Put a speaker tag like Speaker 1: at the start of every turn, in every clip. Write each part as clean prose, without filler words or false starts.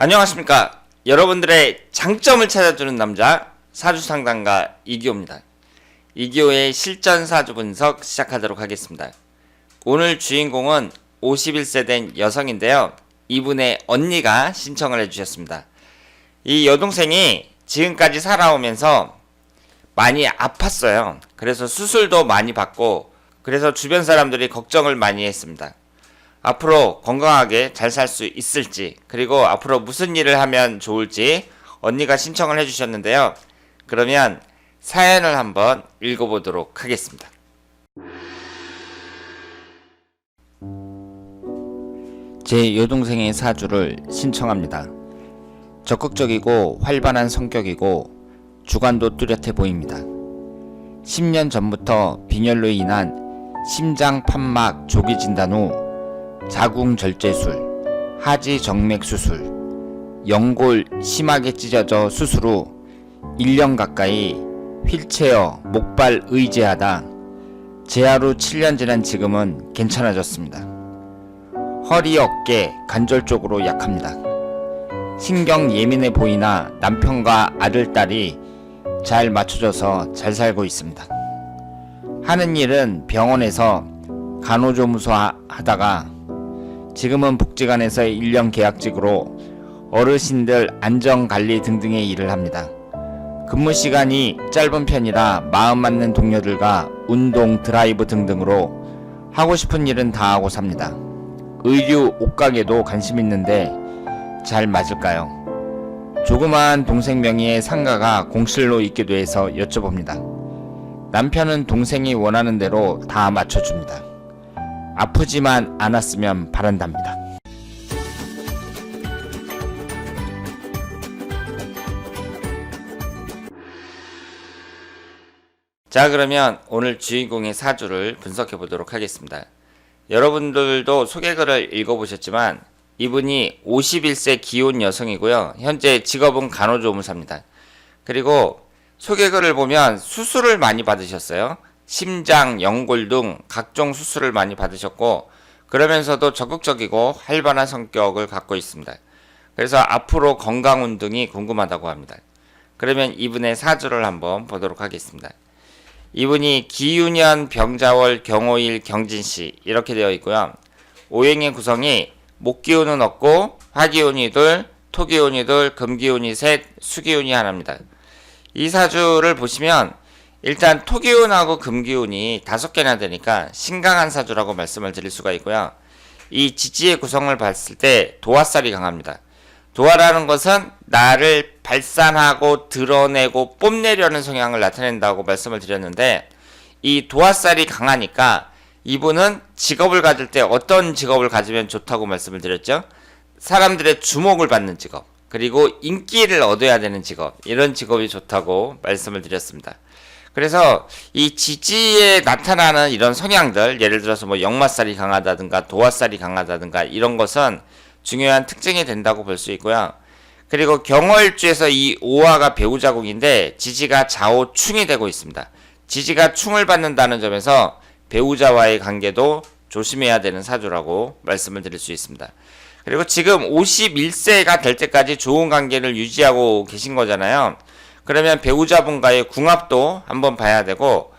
Speaker 1: 안녕하십니까. 여러분들의 장점을 찾아주는 남자 사주상담가 이기호입니다. 이기호의 실전 사주 분석 시작하도록 하겠습니다. 오늘 주인공은 51세 된 여성인데요. 이분의 언니가 신청을 해주셨습니다. 이 여동생이 지금까지 살아오면서 많이 아팠어요. 그래서 수술도 많이 받고 그래서 주변 사람들이 걱정을 많이 했습니다. 앞으로 건강하게 잘 살 수 있을지, 그리고 앞으로 무슨 일을 하면 좋을지 언니가 신청을 해주셨는데요. 그러면 사연을 한번 읽어보도록 하겠습니다. 제 여동생의 사주를 신청합니다. 적극적이고 활발한 성격이고 주관도 뚜렷해 보입니다. 10년 전부터 빈혈로 인한 심장 판막 조기 진단 후 자궁절제술, 하지정맥수술, 연골 심하게 찢어져 수술 후 1년 가까이 휠체어, 목발 의지하다 재하로 7년 지난 지금은 괜찮아졌습니다. 허리, 어깨, 관절 쪽으로 약합니다. 신경 예민해 보이나 남편과 아들, 딸이 잘 맞춰져서 잘 살고 있습니다. 하는 일은 병원에서 간호조무사 하다가 지금은 복지관에서 1년 계약직으로 어르신들 안전관리 등등의 일을 합니다. 근무 시간이 짧은 편이라 마음 맞는 동료들과 운동, 드라이브 등등으로 하고 싶은 일은 다 하고 삽니다. 의류, 옷가게도 관심 있는데 잘 맞을까요? 조그마한 동생 명의의 상가가 공실로 있게 돼서 여쭤봅니다. 남편은 동생이 원하는 대로 다 맞춰줍니다. 아프지만 않았으면 바란답니다. 자, 그러면 오늘 주인공의 사주를 분석해 보도록 하겠습니다. 여러분들도 소개글을 읽어보셨지만 이분이 51세 기혼 여성이고요. 현재 직업은 간호조무사입니다. 그리고 소개글을 보면 수술을 많이 받으셨어요. 심장, 연골 등 각종 수술을 많이 받으셨고 그러면서도 적극적이고 활발한 성격을 갖고 있습니다. 그래서 앞으로 건강 운동이 궁금하다고 합니다. 그러면 이분의 사주를 한번 보도록 하겠습니다. 이분이 기유년, 병자월, 경오일, 경진시 이렇게 되어 있고요. 오행의 구성이 목기운은 없고 화기운이 둘, 토기운이 둘, 금기운이 셋, 수기운이 하나입니다. 이 사주를 보시면 일단 토기운하고 금기운이 5개나 되니까 신강한 사주라고 말씀을 드릴 수가 있고요. 이 지지의 구성을 봤을 때 도화살이 강합니다. 도화라는 것은 나를 발산하고 드러내고 뽐내려는 성향을 나타낸다고 말씀을 드렸는데 이 도화살이 강하니까 이분은 직업을 가질 때 어떤 직업을 가지면 좋다고 말씀을 드렸죠? 사람들의 주목을 받는 직업, 그리고 인기를 얻어야 되는 직업, 이런 직업이 좋다고 말씀을 드렸습니다. 그래서 이 지지에 나타나는 이런 성향들, 예를 들어서 뭐 역마살이 강하다든가 도화살이 강하다든가 이런 것은 중요한 특징이 된다고 볼 수 있고요. 그리고 경월주에서 이 오화가 배우자궁인데 지지가 좌우충이 되고 있습니다. 지지가 충을 받는다는 점에서 배우자와의 관계도 조심해야 되는 사주라고 말씀을 드릴 수 있습니다. 그리고 지금 51세가 될 때까지 좋은 관계를 유지하고 계신 거잖아요. 그러면 배우자분과의 궁합도 한번 봐야 되고,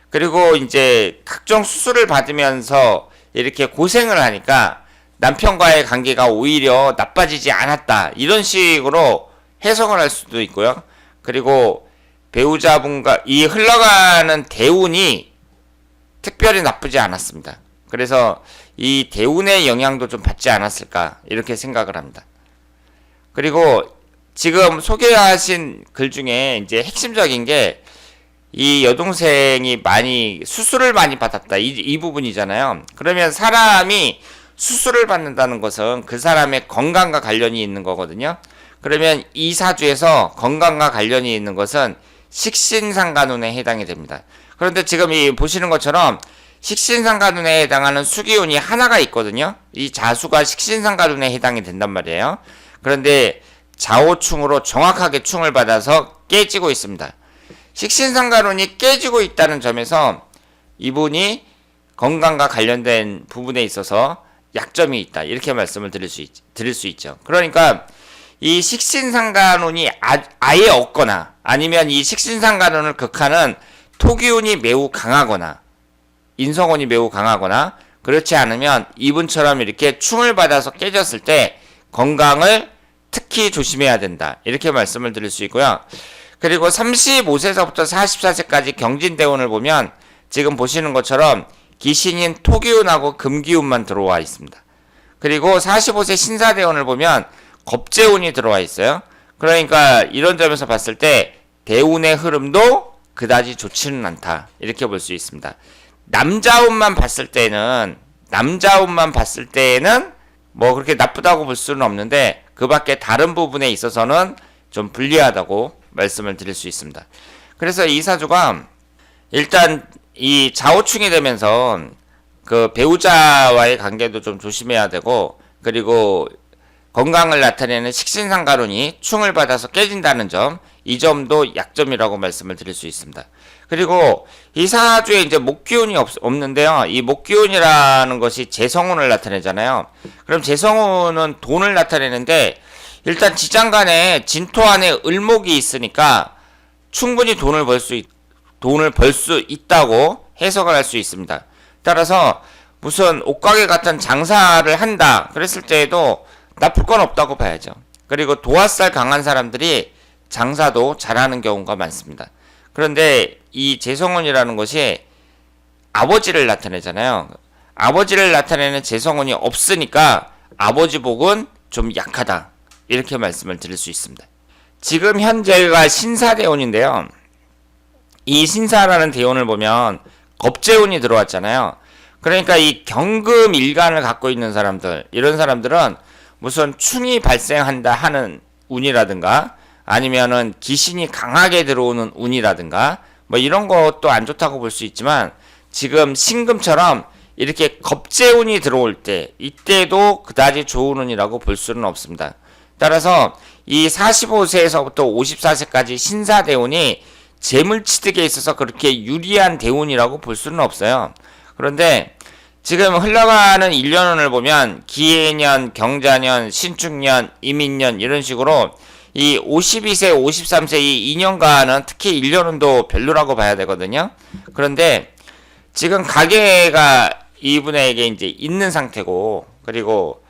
Speaker 1: 그리고 이제 각종 수술을 받으면서 이렇게 고생을 하니까 남편과의 관계가 오히려 나빠지지 않았다, 이런 식으로 해석을 할 수도 있고요. 그리고 배우자분과 이 흘러가는 대운이 특별히 나쁘지 않았습니다. 그래서 이 대운의 영향도 좀 받지 않았을까, 이렇게 생각을 합니다. 그리고 지금 소개하신 글 중에 이제 핵심적인 게 이 여동생이 많이 수술을 많이 받았다, 이 부분이잖아요. 그러면 사람이 수술을 받는다는 것은 그 사람의 건강과 관련이 있는 거거든요. 그러면 이 사주에서 건강과 관련이 있는 것은 식신상간운에 해당이 됩니다. 그런데 지금 이 보시는 것처럼 식신상간운에 해당하는 수기운이 하나가 있거든요. 이 자수가 식신상간운에 해당이 된단 말이에요. 그런데 좌우충으로 정확하게 충을 받아서 깨지고 있습니다. 식신상간운이 깨지고 있다는 점에서 이분이 건강과 관련된 부분에 있어서 약점이 있다, 이렇게 말씀을 드릴 수 있죠. 그러니까 이 식신상간운이 아예 없거나 아니면 이 식신상간운을 극하는 토기운이 매우 강하거나 인성운이 매우 강하거나 그렇지 않으면 이분처럼 이렇게 충을 받아서 깨졌을 때 건강을 특히 조심해야 된다. 이렇게 말씀을 드릴 수 있고요. 그리고 35세서부터 44세까지 경진대운을 보면 지금 보시는 것처럼 기신인 토기운하고 금기운만 들어와 있습니다. 그리고 45세 신사대운을 보면 겁재운이 들어와 있어요. 그러니까 이런 점에서 봤을 때 대운의 흐름도 그다지 좋지는 않다. 이렇게 볼 수 있습니다. 남자운만 봤을 때는 뭐 그렇게 나쁘다고 볼 수는 없는데 그 밖에 다른 부분에 있어서는 좀 불리하다고 말씀을 드릴 수 있습니다. 그래서 이 사주가 일단 이 좌우충이 되면서 그 배우자와의 관계도 좀 조심해야 되고 그리고 건강을 나타내는 식신상간운이 충을 받아서 깨진다는 점, 이 점도 약점이라고 말씀을 드릴 수 있습니다. 그리고 이 사주에 이제 목기운이 없는데요. 이 목기운이라는 것이 재성운을 나타내잖아요. 그럼 재성운은 돈을 나타내는데 일단 지장간에 진토 안에 을목이 있으니까 충분히 돈을 벌 수 있다고 해석을 할 수 있습니다. 따라서 무슨 옷가게 같은 장사를 한다 그랬을 때에도 나쁠 건 없다고 봐야죠. 그리고 도화살 강한 사람들이 장사도 잘하는 경우가 많습니다. 그런데 이 재성운이라는 것이 아버지를 나타내잖아요. 아버지를 나타내는 재성운이 없으니까 아버지 복은 좀 약하다. 이렇게 말씀을 드릴 수 있습니다. 지금 현재가 신사대운인데요. 이 신사라는 대운을 보면 겁재운이 들어왔잖아요. 그러니까 이 경금 일간을 갖고 있는 사람들, 이런 사람들은 무슨 충이 발생한다 하는 운이라든가 아니면은 기신이 강하게 들어오는 운이라든가 뭐 이런 것도 안 좋다고 볼 수 있지만 지금 신금처럼 이렇게 겁재운이 들어올 때 이때도 그다지 좋은 운이라고 볼 수는 없습니다. 따라서 이 45세에서부터 54세까지 신사대운이 재물취득에 있어서 그렇게 유리한 대운이라고 볼 수는 없어요. 그런데 지금 흘러가는 1년운을 보면 기해년, 경자년, 신축년, 이민년 이런 식으로 이 52세, 53세 이 2년간은 특히 1년운도 별로라고 봐야 되거든요. 그런데 지금 가계가 이분에게 이제 있는 상태고 그리고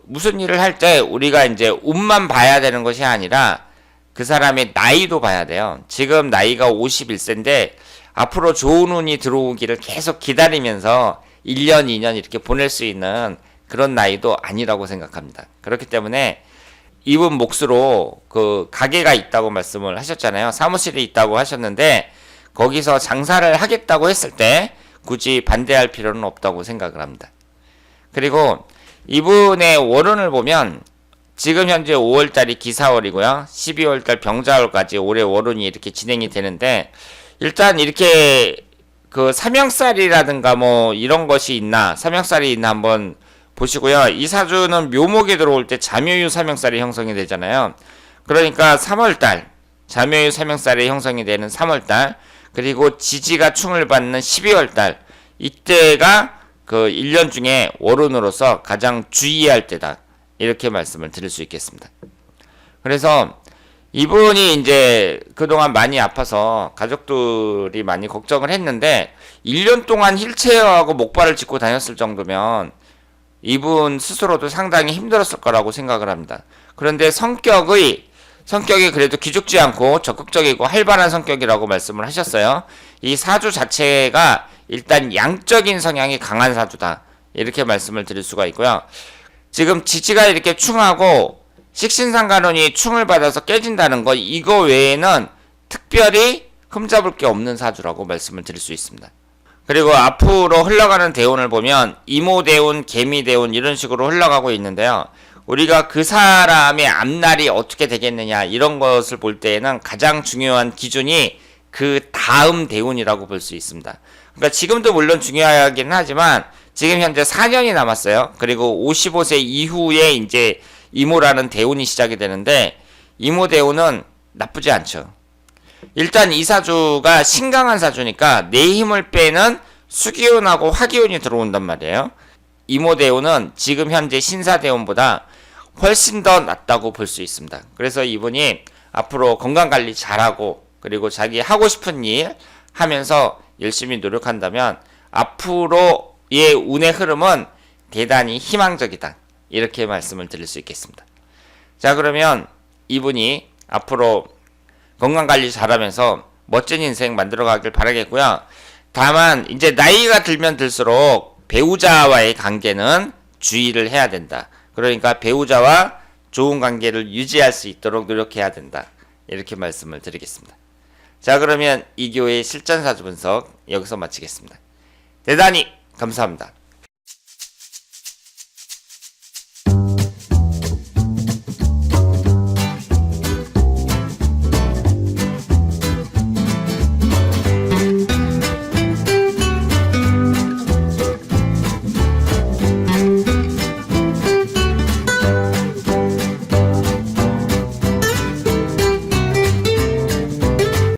Speaker 1: 무슨 일을 할 때 우리가 이제 운만 봐야 되는 것이 아니라 그 사람의 나이도 봐야 돼요. 지금 나이가 51세인데 앞으로 좋은 운이 들어오기를 계속 기다리면서 1년, 2년 이렇게 보낼 수 있는 그런 나이도 아니라고 생각합니다. 그렇기 때문에 이분 몫으로 그 가게가 있다고 말씀을 하셨잖아요. 사무실이 있다고 하셨는데 거기서 장사를 하겠다고 했을 때 굳이 반대할 필요는 없다고 생각을 합니다. 그리고 이분의 월운을 보면 지금 현재 5월달이 기사월이고요. 12월달 병자월까지 올해 월운이 이렇게 진행이 되는데 일단 이렇게 그 삼형살이라든가 뭐 이런 것이 있나 삼형살이 있나 한번 보시고요. 이 사주는 묘목이 들어올 때 잠묘유 삼형살이 형성이 되잖아요. 그러니까 3월달 잠묘유 삼형살이 형성이 되는 3월달 그리고 지지가 충을 받는 12월달 이때가 그 1년 중에 월운으로서 가장 주의할 때다. 이렇게 말씀을 드릴 수 있겠습니다. 그래서 이분이 이제 그동안 많이 아파서 가족들이 많이 걱정을 했는데 1년 동안 휠체어하고 목발을 짚고 다녔을 정도면 이분 스스로도 상당히 힘들었을 거라고 생각을 합니다. 그런데 성격이 그래도 기죽지 않고 적극적이고 활발한 성격이라고 말씀을 하셨어요. 이 사주 자체가 일단 양적인 성향이 강한 사주다. 이렇게 말씀을 드릴 수가 있고요. 지금 지지가 이렇게 충하고 식신상간운이 충을 받아서 깨진다는 거 이거 외에는 특별히 흠잡을 게 없는 사주라고 말씀을 드릴 수 있습니다. 그리고 앞으로 흘러가는 대운을 보면 이모대운, 개미대운 이런 식으로 흘러가고 있는데요. 우리가 그 사람의 앞날이 어떻게 되겠느냐 이런 것을 볼 때에는 가장 중요한 기준이 그 다음 대운이라고 볼 수 있습니다. 그러니까 지금도 물론 중요하긴 하지만 지금 현재 4년이 남았어요. 그리고 55세 이후에 이제 이모라는 대운이 시작이 되는데 이모 대운은 나쁘지 않죠. 일단 이 사주가 신강한 사주니까 내 힘을 빼는 수기운하고 화기운이 들어온단 말이에요. 이모 대운은 지금 현재 신사 대운보다 훨씬 더 낫다고 볼 수 있습니다. 그래서 이분이 앞으로 건강관리 잘하고 그리고 자기 하고 싶은 일 하면서 열심히 노력한다면 앞으로의 운의 흐름은 대단히 희망적이다. 이렇게 말씀을 드릴 수 있겠습니다. 자, 그러면 이분이 앞으로 건강관리 잘하면서 멋진 인생 만들어가길 바라겠고요. 다만 이제 나이가 들면 들수록 배우자와의 관계는 주의를 해야 된다. 그러니까 배우자와 좋은 관계를 유지할 수 있도록 노력해야 된다. 이렇게 말씀을 드리겠습니다. 자, 그러면 이교의 실전사주 분석 여기서 마치겠습니다. 대단히 감사합니다.